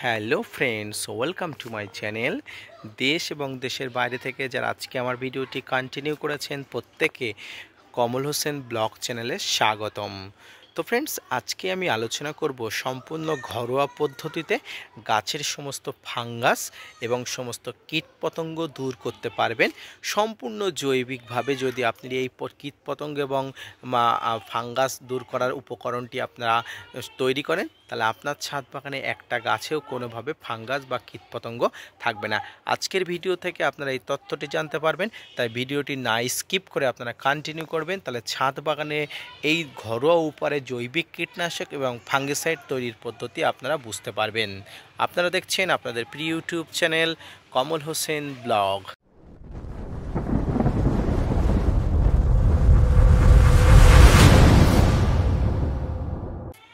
Hello friends, welcome to my channel. দেশ এবং দেশের বাইরে থেকে যারা আজকে আমার ভিডিওটি কন্টিনিউ করেছেন প্রত্যেকে কমল হোসেন ব্লগ চ্যানেলে স্বাগতম। তো ফ্রেন্ডস, আজকে আমি আলোচনা করব সম্পূর্ণ ঘরোয়া পদ্ধতিতে গাছের সমস্ত ফাঙ্গাস এবং সমস্ত কীটপতঙ্গ দূর করতে পারবেন সম্পূর্ণ জৈবিকভাবে। যদি আপনি এই কীটপতঙ্গ এবং ফাঙ্গাস দূর করার উপকরণটি আপনারা তৈরি করেন, তাহলে আপনার ছাদ বাগানে একটা গাছেও কোনোভাবে ফাঙ্গাস বা কীটপতঙ্গ থাকবে না। আজকের ভিডিও থেকে আপনারা এই তথ্যটি জানতে পারবেন, তাই ভিডিওটি না স্কিপ করে আপনারা কন্টিনিউ করবেন। তাহলে ছাদ বাগানে এই ঘরোয়া উপায়ে জৈবিক কীটনাশক এবং ফাঙ্গিসাইড তৈরির পদ্ধতি আপনারা বুঝতে পারবেন। আপনারা দেখছেন আপনাদের প্রিয় ইউটিউব চ্যানেল কমল হোসেন ব্লগ।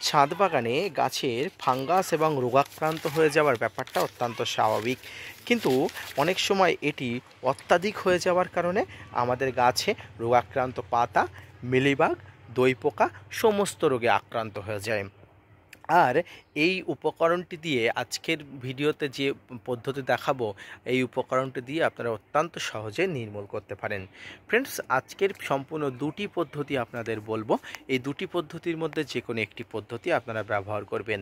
ছাদ বাগানে গাছের ফাঙ্গাস এবং রোগাক্রান্ত হয়ে যাওয়ার ব্যাপারটা অত্যন্ত স্বাভাবিক, কিন্তু অনেক সময় এটি অত্যাধিক হয়ে যাওয়ার কারণে আমাদের গাছে রোগাক্রান্ত পাতা, মিলিবাগ, দই পোকা সমস্ত রোগে আক্রান্ত হয়ে যায়। আর এই উপকরণটি দিয়ে আজকের ভিডিওতে যে পদ্ধতি দেখাবো, এই উপকরণটি দিয়ে আপনারা অত্যন্ত সহজে নির্মূল করতে পারেন। ফ্রেন্ডস, আজকের সম্পূর্ণ দুটি পদ্ধতি আপনাদের বলবো। এই দুটি পদ্ধতির মধ্যে যে কোনো একটি পদ্ধতি আপনারা ব্যবহার করবেন।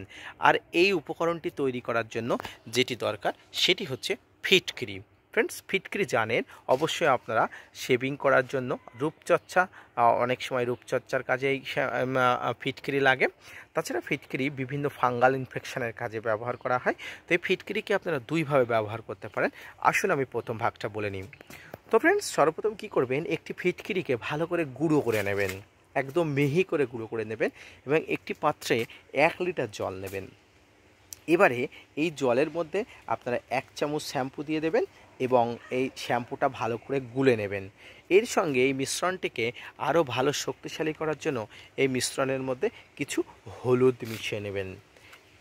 আর এই উপকরণটি তৈরি করার জন্য যেটি দরকার সেটি হচ্ছে ফিটকিরি। ফ্রেন্ডস, ফিটকিরি জানেন অবশ্যই আপনারা শেভিং করার জন্য, রূপচর্চা, অনেক সময় রূপচর্চার কাজে এই ফিটকিরি লাগে। তাছাড়া ফিটকিরি বিভিন্ন ফাঙ্গাল ইনফেকশনের কাজে ব্যবহার করা হয়। তো এই ফিটকিরিকে আপনারা দুইভাবে ব্যবহার করতে পারেন। আসুন আমি প্রথম ভাগটা বলে নিই। তো ফ্রেন্ডস, সর্বপ্রথম কী করবেন, একটি ফিটকিরিকে ভালো করে গুঁড়ো করে নেবেন, একদম মিহি করে গুঁড়ো করে নেবেন এবং একটি পাত্রে 1 লিটার জল নেবেন। এবারে এই জলের মধ্যে আপনারা 1 চামচ শ্যাম্পু দিয়ে দেবেন এবং এই শ্যাম্পুটা ভালো করে গুলে নেবেন। এর সঙ্গে এই মিশ্রণটিকে আরও ভালো শক্তিশালী করার জন্য এই মিশ্রণের মধ্যে কিছু হলুদ মিশিয়ে নেবেন।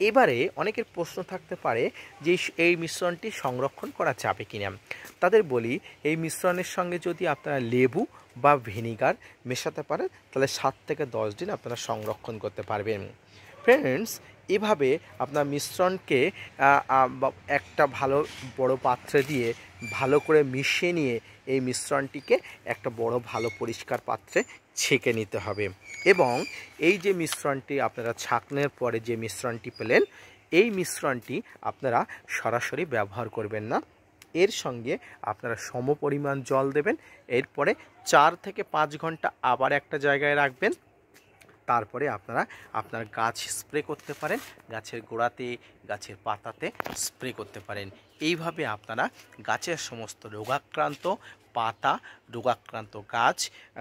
এবারে অনেকের প্রশ্ন থাকতে পারে যে এই মিশ্রণটি সংরক্ষণ করা যাবে কিনা। তাদের বলি, এই মিশ্রণের সঙ্গে যদি আপনারা লেবু বা ভিনিগার মেশাতে পারেন, তাহলে 7 থেকে 10 দিন আপনারা সংরক্ষণ করতে পারবেন। ফ্রেন্ডস, এভাবে আপনার মিশ্রণকে একটা ভালো বড় পাত্রে দিয়ে ভালো করে মিশিয়ে নিয়ে এই মিশ্রণটিকে একটা বড় ভালো পরিষ্কার পাত্রে ছেঁকে নিতে হবে। এবং এই যে মিশ্রণটি আপনারা ছাঁকনের পরে যে মিশ্রণটি পেলেন, এই মিশ্রণটি আপনারা সরাসরি ব্যবহার করবেন না। এর সঙ্গে আপনারা সমপরিমাণ জল দেবেন। এরপরে 4 থেকে 5 ঘন্টা আবার একটা জায়গায় রাখবেন। তারপরে আপনারা আপনার গাছ স্প্রে করতে পারেন, গাছের গোড়াতে, গাছের পাতাতে স্প্রে করতে পারেন। এইভাবে আপনারা গাছের সমস্ত রোগাক্রান্ত পাতা, রোগাক্রান্ত গাছ,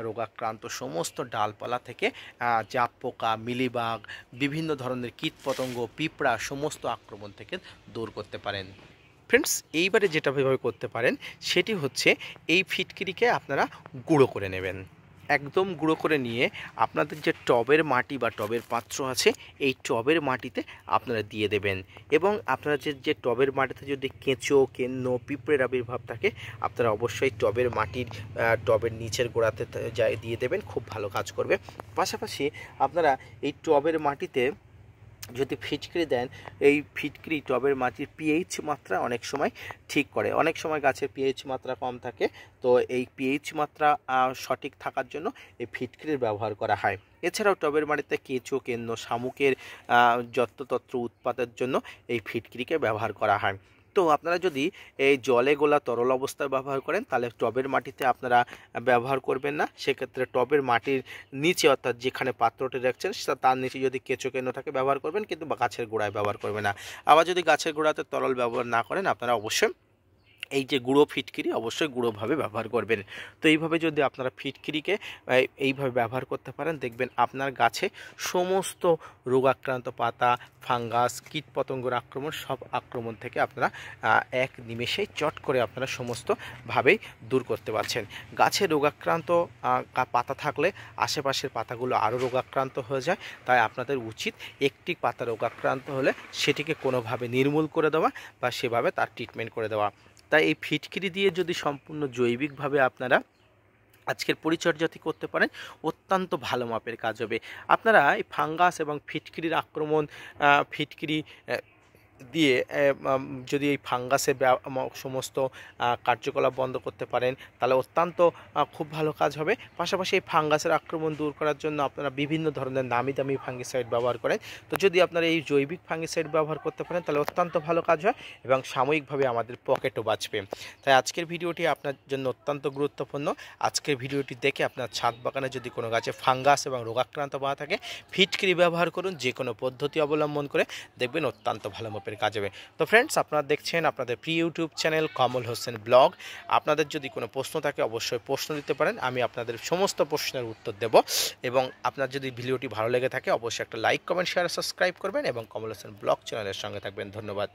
রোগাক্রান্ত সমস্ত ডালপালা থেকে জাপ পোকা, মিলিবাগ, বিভিন্ন ধরনের কীটপতঙ্গ, পিঁপড়া সমস্ত আক্রমণ থেকে দূর করতে পারেন। ফ্রেন্ডস, এইবারে যেটা ভাবে করতে পারেন সেটি হচ্ছে এই ফিটকিরিকে আপনারা গুঁড়ো করে নেবেন। একদম গুঁড়ো করে নিয়ে আপনাদের যে টবের মাটি বা টবের পাত্র আছে, এই টবের মাটিতে আপনারা দিয়ে দেবেন। এবং আপনারা যে টবের মাটিতে যদি কেঁচো, কেন্ন, পিঁপড়ের আবির্ভাব থাকে, আপনারা অবশ্যই টবের নিচের গোড়াতে দিয়ে দেবেন, খুব ভালো কাজ করবে। পাশাপাশি আপনারা এই টবের মাটিতে যদি ফিটকিরি দেন, এই ফিটকিরি টবের মাটির পিএইচ মাত্রা অনেক সময় ঠিক করে। অনেক সময় গাছের পিএইচ মাত্রা কম থাকে, তো এই পিএইচ মাত্রা সঠিক থাকার জন্য এই ফিটকিরির ব্যবহার করা হয়। এছাড়াও টবের মাটিতে কেঁচো, কেন্ন, শামুকের যত্রতত্র উৎপাতের জন্য এই ফিটকিরিকে ব্যবহার করা হয়। তো আপনারা যদি এই জলে গোলা তরল অবস্থায় ব্যবহার করেন, তাহলে টবের মাটিতে আপনারা ব্যবহার করবেন না। সেক্ষেত্রে টবের মাটির নিচে, অর্থাৎ যেখানে পাত্রটি রাখছেন তার নিচে যদি কেঁচো কেন্ন থাকে ব্যবহার করবেন, কিন্তু গাছের গোড়ায় ব্যবহার করবেন না। আবার যদি গাছের গোড়াতে তরল ব্যবহার না করেন, আপনারা অবশ্যই এই যে গুঁড়ো ফিটকিরি অবশ্যই গুঁড়োভাবে ব্যবহার করবেন। তো এইভাবে যদি আপনারা ফিটকিরিকে এইভাবে ব্যবহার করতে পারেন, দেখবেন আপনার গাছে সমস্ত রোগাক্রান্ত পাতা, ফাঙ্গাস, কীটপতঙ্গের আক্রমণ, সব আক্রমণ থেকে আপনারা এক নিমেষেই চট করে আপনারা সমস্তভাবেই দূর করতে পারছেন। গাছে রোগাক্রান্ত পাতা থাকলে আশেপাশের পাতাগুলো আরও রোগাক্রান্ত হয়ে যায়। তাই আপনাদের উচিত একটি পাতা রোগাক্রান্ত হলে সেটিকে কোনোভাবে নির্মূল করে দেওয়া বা সেভাবে তার ট্রিটমেন্ট করে দেওয়া। তাই এই ফিটকিরি দিয়ে যদি সম্পূর্ণ জৈবিকভাবে আপনারা আজকের পরিচর্যাটি করতে পারেন, অত্যন্ত ভালো মাপের কাজ হবে। আপনারা এই ফাঙ্গাস এবং ফিটকিরির আক্রমণ, ফিটকিরি দিয়ে যদি এই ফাঙ্গাসের সমস্ত কার্যকলাপ বন্ধ করতে পারেন তাহলে অত্যন্ত খুব ভালো কাজ হবে। পাশাপাশি এই ফাঙ্গাসের আক্রমণ দূর করার জন্য আপনারা বিভিন্ন ধরনের নামি দামি ফাঙ্গিসাইড ব্যবহার করেন। তো যদি আপনারা এই জৈবিক ফাঙ্গিসাইড ব্যবহার করতে পারেন তাহলে অত্যন্ত ভালো কাজ হয় এবং সাময়িকভাবে আমাদের পকেটও বাঁচবে। তাই আজকের ভিডিওটি আপনার জন্য অত্যন্ত গুরুত্বপূর্ণ। আজকের ভিডিওটি দেখে আপনার ছাদ বাগানে যদি কোনো গাছে ফাঙ্গাস এবং রোগাক্রান্ত বাধা থাকে ফিটকিরি ব্যবহার করুন, যে কোনো পদ্ধতি অবলম্বন করে দেখবেন অত্যন্ত ভালো মাপের কাজ হবে। তো ফ্রেন্ডস, আপনারা দেখছেন আপনাদের প্রিয় ইউটিউব চ্যানেল কমল হোসেন ব্লগ। আপনাদের যদি কোনো প্রশ্ন থাকে অবশ্যই প্রশ্ন দিতে পারেন, আমি আপনাদের সমস্ত প্রশ্নের উত্তর দেব। এবং আপনার যদি ভিডিওটি ভালো লেগে থাকে অবশ্যই একটা লাইক, কমেন্ট, শেয়ার, সাবস্ক্রাইব করবেন এবং কমল হোসেন ব্লগ চ্যানেলের সঙ্গে থাকবেন। ধন্যবাদ।